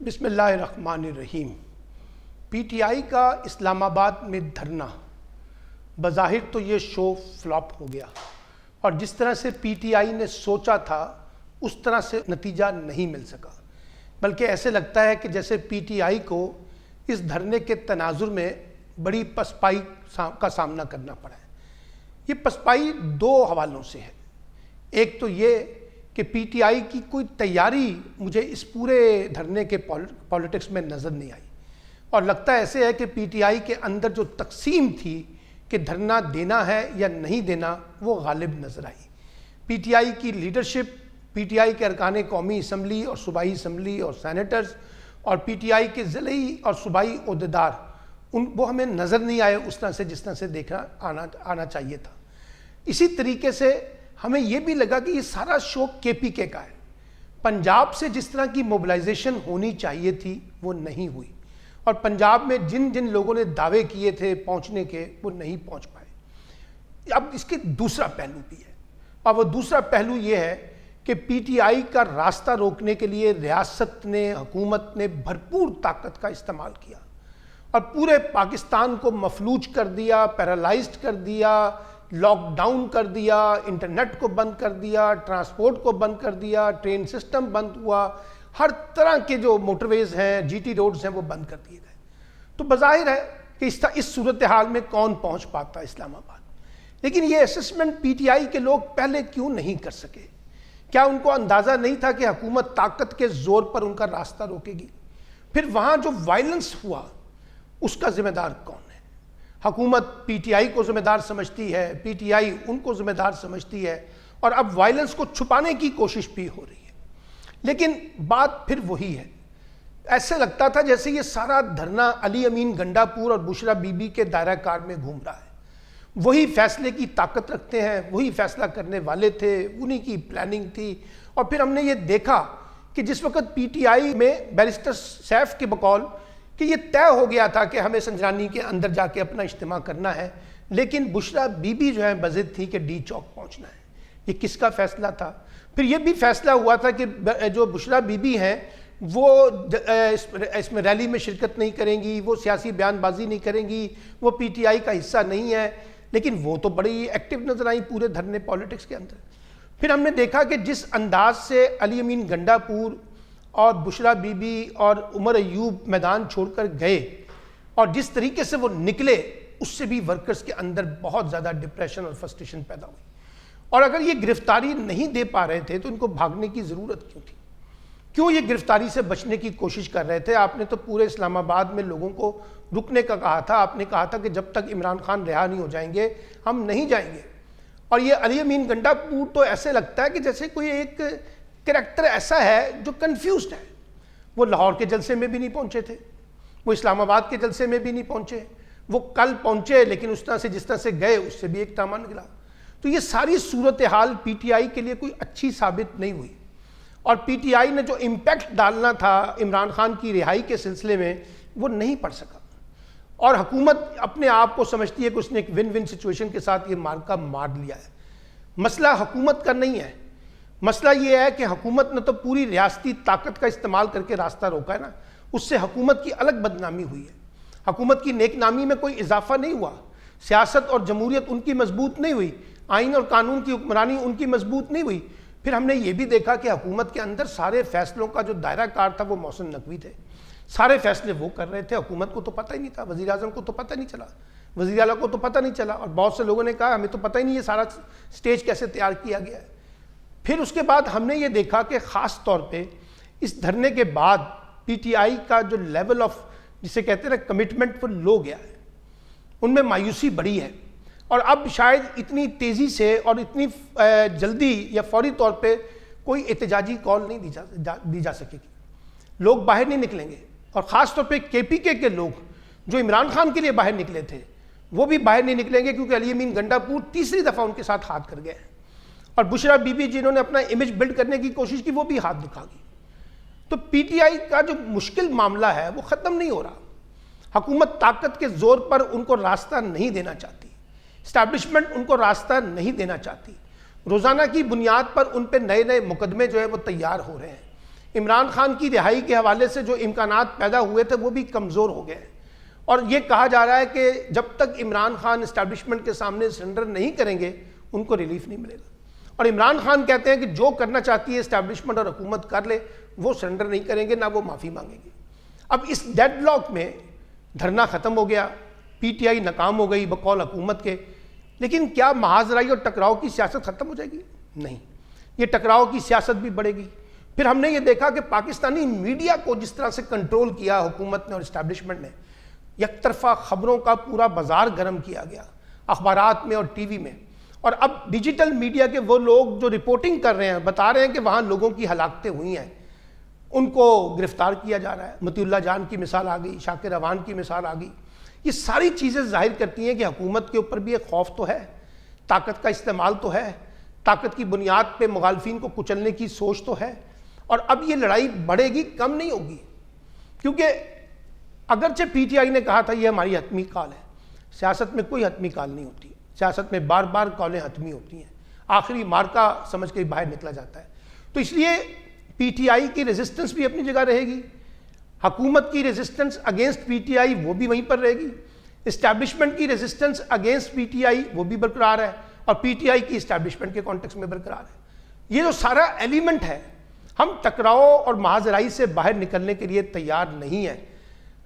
بسم اللہ الرحمن الرحیم۔ پی ٹی آئی کا اسلام آباد میں دھرنا بظاہر تو یہ شو فلاپ ہو گیا، اور جس طرح سے پی ٹی آئی نے سوچا تھا اس طرح سے نتیجہ نہیں مل سکا، بلکہ ایسے لگتا ہے کہ جیسے پی ٹی آئی کو اس دھرنے کے تناظر میں بڑی پسپائی کا سامنا کرنا پڑا ہے۔ یہ پسپائی دو حوالوں سے ہے۔ ایک تو یہ کہ پی ٹی آئی کی کوئی تیاری مجھے اس پورے دھرنے کے پولیٹکس میں نظر نہیں آئی، اور لگتا ایسے ہے کہ پی ٹی آئی کے اندر جو تقسیم تھی کہ دھرنا دینا ہے یا نہیں دینا، وہ غالب نظر آئی۔ پی ٹی آئی کی لیڈرشپ، پی ٹی آئی کے ارکان قومی اسمبلی اور صوبائی اسمبلی اور سینیٹرز، اور پی ٹی آئی کے ضلعی اور صوبائی عہدیدار، وہ ہمیں نظر نہیں آئے اس طرح سے جس طرح سے دیکھنا آنا چاہیے تھا۔ اسی طریقے سے ہمیں یہ بھی لگا کہ یہ سارا شو کے پی کے کا ہے۔ پنجاب سے جس طرح کی موبلائزیشن ہونی چاہیے تھی وہ نہیں ہوئی، اور پنجاب میں جن جن لوگوں نے دعوے کیے تھے پہنچنے کے وہ نہیں پہنچ پائے۔ اب اس کے دوسرا پہلو بھی ہے، اور وہ دوسرا پہلو یہ ہے کہ پی ٹی آئی کا راستہ روکنے کے لیے ریاست نے، حکومت نے بھرپور طاقت کا استعمال کیا، اور پورے پاکستان کو مفلوج کر دیا، پیرالائزڈ کر دیا، لاک ڈاؤن کر دیا، انٹرنیٹ کو بند کر دیا، ٹرانسپورٹ کو بند کر دیا، ٹرین سسٹم بند ہوا، ہر طرح کے جو موٹر ویز ہیں، جی ٹی روڈز ہیں، وہ بند کر دیے گئے۔ تو بظاہر ہے کہ اس صورتحال میں کون پہنچ پاتا اسلام آباد، لیکن یہ اسسمنٹ پی ٹی آئی کے لوگ پہلے کیوں نہیں کر سکے؟ کیا ان کو اندازہ نہیں تھا کہ حکومت طاقت کے زور پر ان کا راستہ روکے گی؟ پھر وہاں جو وائلنس ہوا اس کا ذمہ دار کون ہے؟ حکومت پی ٹی آئی کو ذمہ دار سمجھتی ہے، پی ٹی آئی ان کو ذمہ دار سمجھتی ہے، اور اب وائلنس کو چھپانے کی کوشش بھی ہو رہی ہے۔ لیکن بات پھر وہی ہے، ایسے لگتا تھا جیسے یہ سارا دھرنا علی امین گنڈا پور اور بشرا بی بی کے دائرہ کار میں گھوم رہا ہے۔ وہی فیصلے کی طاقت رکھتے ہیں، وہی فیصلہ کرنے والے تھے، انہی کی پلاننگ تھی۔ اور پھر ہم نے یہ دیکھا کہ جس وقت پی ٹی آئی میں بیرسٹر سیف کے بقول کہ یہ طے ہو گیا تھا کہ ہمیں سنجرانی کے اندر جا کے اپنا اجتماع کرنا ہے، لیکن بشرا بی بی جو ہے بضد تھی کہ ڈی چوک پہنچنا ہے۔ یہ کس کا فیصلہ تھا؟ پھر یہ بھی فیصلہ ہوا تھا کہ جو بشرا بی بی ہیں وہ اس میں ریلی میں شرکت نہیں کریں گی، وہ سیاسی بیان بازی نہیں کریں گی، وہ پی ٹی آئی کا حصہ نہیں ہے، لیکن وہ تو بڑی ایکٹیو نظر آئی پورے دھرنے پالیٹکس کے اندر۔ پھر ہم نے دیکھا کہ جس انداز سے علی امین گنڈا پور اور بشرا بی بی اور عمر ایوب میدان چھوڑ کر گئے، اور جس طریقے سے وہ نکلے، اس سے بھی ورکرز کے اندر بہت زیادہ ڈپریشن اور فرسٹریشن پیدا ہوئی۔ اور اگر یہ گرفتاری نہیں دے پا رہے تھے تو ان کو بھاگنے کی ضرورت کیوں تھی؟ کیوں یہ گرفتاری سے بچنے کی کوشش کر رہے تھے؟ آپ نے تو پورے اسلام آباد میں لوگوں کو رکنے کا کہا تھا، آپ نے کہا تھا کہ جب تک عمران خان رہا نہیں ہو جائیں گے ہم نہیں جائیں گے۔ اور یہ علی امین گنڈا پور تو ایسے لگتا ہے کہ جیسے کوئی ایک کریکٹر ایسا ہے جو کنفیوزڈ ہے۔ وہ لاہور کے جلسے میں بھی نہیں پہنچے تھے، وہ اسلام آباد کے جلسے میں بھی نہیں پہنچے، وہ کل پہنچے لیکن اس طرح سے جس طرح سے گئے اس سے بھی ایک ٹامہ نکلا۔ تو یہ ساری صورتحال پی ٹی آئی کے لیے کوئی اچھی ثابت نہیں ہوئی، اور پی ٹی آئی نے جو امپیکٹ ڈالنا تھا عمران خان کی رہائی کے سلسلے میں وہ نہیں پڑ سکا۔ اور حکومت اپنے آپ کو سمجھتی ہے کہ اس نے ایک ون ون سچویشن کے ساتھ یہ مارکا مار لیا ہے۔ مسئلہ حکومت کا نہیں ہے، مسئلہ یہ ہے کہ حکومت نے تو پوری ریاستی طاقت کا استعمال کر کے راستہ روکا ہے نا، اس سے حکومت کی الگ بدنامی ہوئی ہے۔ حکومت کی نیک نامی میں کوئی اضافہ نہیں ہوا، سیاست اور جمہوریت ان کی مضبوط نہیں ہوئی، آئین اور قانون کی حکمرانی ان کی مضبوط نہیں ہوئی۔ پھر ہم نے یہ بھی دیکھا کہ حکومت کے اندر سارے فیصلوں کا جو دائرہ کار تھا وہ محسن نقوی تھے، سارے فیصلے وہ کر رہے تھے، حکومت کو تو پتہ ہی نہیں تھا، وزیر اعظم کو تو پتہ نہیں چلا، وزیر اعلیٰ کو تو پتہ نہیں چلا، اور بہت سے لوگوں نے کہا ہمیں تو پتہ ہی نہیں یہ سارا سٹیج کیسے تیار کیا گیا ہے۔ پھر اس کے بعد ہم نے یہ دیکھا کہ خاص طور پہ اس دھرنے کے بعد پی ٹی آئی کا جو لیول آف جسے کہتے ہیں نا کمٹمنٹ وہ لو گیا ہے، ان میں مایوسی بڑی ہے، اور اب شاید اتنی تیزی سے اور اتنی جلدی یا فوری طور پہ کوئی احتجاجی کال نہیں دی جا سکے گی۔ لوگ باہر نہیں نکلیں گے، اور خاص طور پہ کے پی کے لوگ جو عمران خان کے لیے باہر نکلے تھے وہ بھی باہر نہیں نکلیں گے، کیونکہ علی امین گنڈا پور تیسری دفعہ ان کے ساتھ ہاتھ کر گئے ہیں، اور بشرا بی بی جنہوں نے اپنا امیج بلڈ کرنے کی کوشش کی وہ بھی ہاتھ دکھا گئی۔ تو پی ٹی آئی کا جو مشکل معاملہ ہے وہ ختم نہیں ہو رہا۔ حکومت طاقت کے زور پر ان کو راستہ نہیں دینا چاہتی، اسٹیبلشمنٹ ان کو راستہ نہیں دینا چاہتی، روزانہ کی بنیاد پر ان پہ نئے نئے مقدمے جو ہے وہ تیار ہو رہے ہیں۔ عمران خان کی رہائی کے حوالے سے جو امکانات پیدا ہوئے تھے وہ بھی کمزور ہو گئے ہیں، اور یہ کہا جا رہا ہے کہ جب تک عمران خان اسٹیبلشمنٹ کے سامنے سرنڈر نہیں کریں گے ان کو ریلیف نہیں ملے گا، اور عمران خان کہتے ہیں کہ جو کرنا چاہتی ہے اسٹیبلشمنٹ اور حکومت کر لے، وہ سرنڈر نہیں کریں گے، نہ وہ معافی مانگیں گے۔ اب اس ڈیڈ لاک میں دھرنا ختم ہو گیا، پی ٹی آئی ناکام ہو گئی بقول حکومت کے، لیکن کیا محاذ رائی اور ٹکراؤ کی سیاست ختم ہو جائے گی؟ نہیں، یہ ٹکراؤ کی سیاست بھی بڑھے گی۔ پھر ہم نے یہ دیکھا کہ پاکستانی میڈیا کو جس طرح سے کنٹرول کیا حکومت نے اور اسٹیبلشمنٹ نے، یک طرفہ خبروں کا پورا بازار گرم کیا گیا اخبارات میں اور ٹی وی میں، اور اب ڈیجیٹل میڈیا کے وہ لوگ جو رپورٹنگ کر رہے ہیں بتا رہے ہیں کہ وہاں لوگوں کی ہلاکتیں ہوئی ہیں، ان کو گرفتار کیا جا رہا ہے۔ مطیع اللہ جان کی مثال آ گئی، شاکر روان کی مثال آ گئی۔ یہ ساری چیزیں ظاہر کرتی ہیں کہ حکومت کے اوپر بھی ایک خوف تو ہے، طاقت کا استعمال تو ہے، طاقت کی بنیاد پہ مخالفین کو کچلنے کی سوچ تو ہے، اور اب یہ لڑائی بڑھے گی، کم نہیں ہوگی، کیونکہ اگرچہ پی ٹی آئی نے کہا تھا یہ ہماری حتمی کال ہے، سیاست میں کوئی حتمی کال نہیں ہوتی، سیاست میں بار بار کالیں حتمی ہوتی ہیں، آخری مارکا سمجھ کے باہر نکلا جاتا ہے۔ تو اس لیے پی ٹی آئی کی ریزسٹنس بھی اپنی جگہ رہے گی، حکومت کی resistance against P T I وہ بھی وہیں پر رہے گی، اسٹیبلشمنٹ کی resistance against P T I وہ بھی برقرار ہے، اور پی ٹی آئی کی اسٹیبلشمنٹ کے کانٹیکس میں برقرار ہے۔ یہ جو سارا ایلیمنٹ ہے، ہم ٹکراؤ اور محاذ رائی سے باہر نکلنے کے لیے تیار نہیں ہیں۔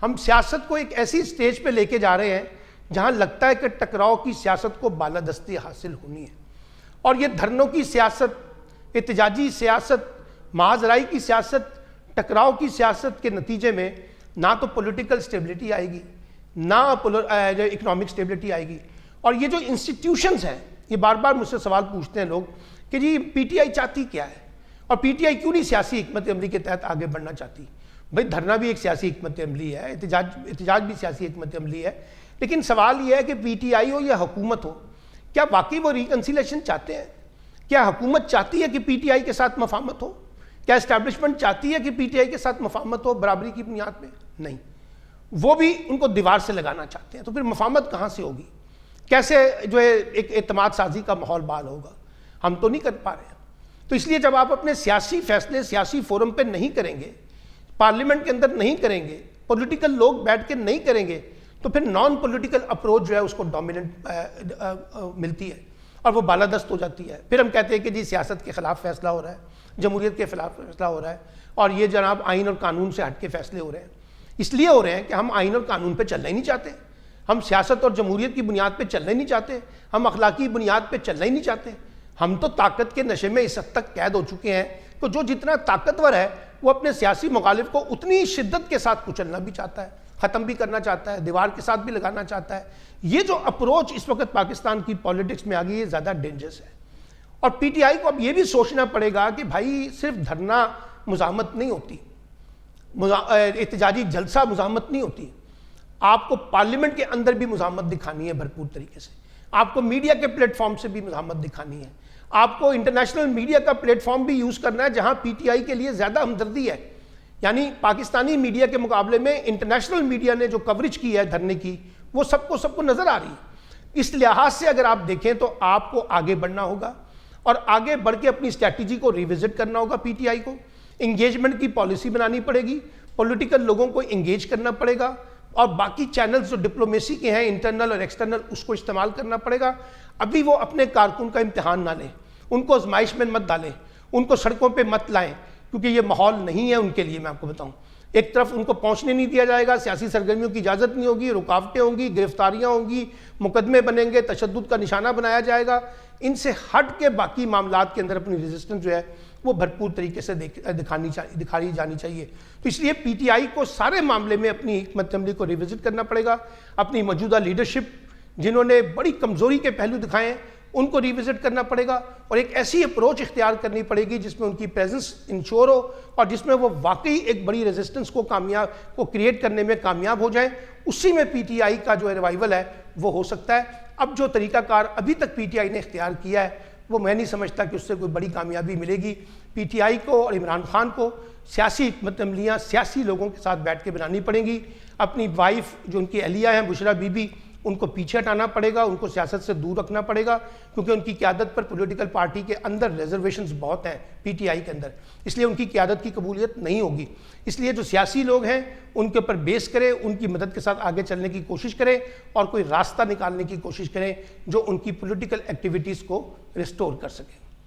ہم سیاست کو ایک ایسی سٹیج پہ لے کے جا رہے ہیں جہاں لگتا ہے کہ ٹکراؤ کی سیاست کو بالادستی حاصل ہونی ہے، اور یہ دھرنوں کی سیاست، احتجاجی سیاست، محاذ رائی کی سیاست، ٹکراؤ کی سیاست کے نتیجے میں نہ تو پولیٹیکل سٹیبلٹی آئے گی، نہ اکنامک سٹیبلٹی آئے گی۔ اور یہ جو انسٹیٹیوشنز ہیں، یہ بار بار مجھ سے سوال پوچھتے ہیں لوگ کہ جی پی ٹی آئی چاہتی کیا ہے، اور پی ٹی آئی کیوں نہیں سیاسی حکمت عملی کے تحت آگے بڑھنا چاہتی؟ بھائی دھرنا بھی ایک سیاسی حکمت عملی ہے، احتجاج بھی سیاسی حکمت عملی ہے، لیکن سوال یہ ہے کہ پی ٹی آئی ہو یا حکومت ہو، کیا واقعی وہ ریکنسیلیشن چاہتے ہیں؟ کیا حکومت چاہتی ہے کہ پی ٹی آئی کے ساتھ مفاہمت ہو؟ کیا اسٹیبلشمنٹ چاہتی ہے کہ پی ٹی آئی کے ساتھ مفاہمت ہو برابری کی بنیاد پہ؟ نہیں، وہ بھی ان کو دیوار سے لگانا چاہتے ہیں۔ تو پھر مفاہمت کہاں سے ہوگی؟ کیسے جو ہے ایک اعتماد سازی کا ماحول بحال ہوگا؟ ہم تو نہیں کر پا رہے ہیں۔ تو اس لیے جب آپ اپنے سیاسی فیصلے سیاسی فورم پہ نہیں کریں گے، پارلیمنٹ کے اندر نہیں کریں گے، پولیٹیکل لوگ بیٹھ کے نہیں کریں گے، تو پھر نان پولیٹیکل اپروچ جو ہے اس کو ڈومیننٹ ملتی ہے اور وہ بالادست ہو جاتی ہے۔ پھر ہم کہتے ہیں کہ جی سیاست کے خلاف فیصلہ ہو رہا ہے، جمہوریت کے خلاف فیصلہ ہو رہا ہے، اور یہ جناب آئین اور قانون سے ہٹ کے فیصلے ہو رہے ہیں۔ اس لیے ہو رہے ہیں کہ ہم آئین اور قانون پہ چلنا ہی نہیں چاہتے، ہم سیاست اور جمہوریت کی بنیاد پہ چلنا ہی نہیں چاہتے، ہم اخلاقی بنیاد پہ چلنا ہی نہیں چاہتے۔ ہم تو طاقت کے نشے میں اس حد تک قید ہو چکے ہیں کہ جو جتنا طاقتور ہے وہ اپنے سیاسی مخالف کو اتنی شدت کے ساتھ کچلنا بھی چاہتا ہے، ختم بھی کرنا چاہتا ہے، دیوار کے ساتھ بھی لگانا چاہتا ہے۔ یہ جو اپروچ اس وقت پاکستان کی پالیٹکس میں آ گئی ہے زیادہ ڈینجرس ہے، اور پی ٹی آئی کو اب یہ بھی سوچنا پڑے گا کہ بھائی صرف دھرنا مزاحمت نہیں ہوتی، احتجاجی جلسہ مزاحمت نہیں ہوتی، آپ کو پارلیمنٹ کے اندر بھی مزاحمت دکھانی ہے بھرپور طریقے سے، آپ کو میڈیا کے پلیٹ فارم سے بھی مزاحمت دکھانی ہے، آپ کو انٹرنیشنل میڈیا کا پلیٹ فارم بھی یوز کرنا ہے جہاں پی ٹی آئی کے لیے زیادہ ہمدردی ہے۔ یعنی پاکستانی میڈیا کے مقابلے میں انٹرنیشنل میڈیا نے جو کوریج کی ہے دھرنے کی، وہ سب کو نظر آ رہی ہے۔ اس لحاظ سے اگر آپ دیکھیں تو آپ کو آگے بڑھنا ہوگا، اور آگے بڑھ کے اپنی اسٹریٹجی کو ریوزٹ کرنا ہوگا۔ پی ٹی آئی کو انگیجمنٹ کی پالیسی بنانی پڑے گی، پولیٹیکل لوگوں کو انگیج کرنا پڑے گا، اور باقی چینلز جو ڈپلومیسی کے ہیں انٹرنل اور ایکسٹرنل اس کو استعمال کرنا پڑے گا۔ ابھی وہ اپنے کارکن کا امتحان نہ لیں، ان کو آزمائش میں مت ڈالیں، ان کو سڑکوں پہ مت لائیں، کیونکہ یہ ماحول نہیں ہے ان کے لیے۔ میں آپ کو بتاؤں، ایک طرف ان کو پہنچنے نہیں دیا جائے گا، سیاسی سرگرمیوں کی اجازت نہیں ہوگی، رکاوٹیں ہوں گی، گرفتاریاں ہوں گی، مقدمے بنیں گے، تشدد کا نشانہ بنایا جائے گا۔ ان سے ہٹ کے باقی معاملات کے اندر اپنی ریزسٹنس جو ہے وہ بھرپور طریقے سے دکھائی جانی چاہیے۔ تو اس لیے پی ٹی آئی کو سارے معاملے میں اپنی حکمت عملی کو ریوزٹ کرنا پڑے گا، اپنی موجودہ لیڈرشپ جنہوں نے بڑی کمزوری کے پہلو دکھائے ہیں ان کو ریوزٹ کرنا پڑے گا، اور ایک ایسی اپروچ اختیار کرنی پڑے گی جس میں ان کی پریزنس انشور ہو، اور جس میں وہ واقعی ایک بڑی ریزسٹنس کو کریٹ کرنے میں کامیاب ہو جائیں۔ اسی میں پی ٹی آئی کا جو ریوائول ہے وہ ہو سکتا ہے۔ اب جو طریقہ کار ابھی تک پی ٹی آئی نے اختیار کیا ہے وہ میں نہیں سمجھتا کہ اس سے کوئی بڑی کامیابی ملے گی۔ پی ٹی آئی کو اور عمران خان کو سیاسی حکمت عملیاں سیاسی لوگوں کے ساتھ بیٹھ کے بنانی پڑیں گی۔ اپنی وائف جو ان کی اہلیہ ہیں بشریٰ بی بی، ان کو پیچھے ہٹانا پڑے گا، ان کو سیاست سے دور رکھنا پڑے گا، کیونکہ ان کی قیادت پر پولیٹیکل پارٹی کے اندر ریزرویشنز بہت ہیں پی ٹی آئی کے اندر، اس لیے ان کی قیادت کی قبولیت نہیں ہوگی۔ اس لیے جو سیاسی لوگ ہیں ان کے اوپر بیس کریں، ان کی مدد کے ساتھ آگے چلنے کی کوشش کریں اور کوئی راستہ نکالنے کی کوشش کریں جو ان کی پولیٹیکل ایکٹیویٹیز کو ریسٹور کر سکے۔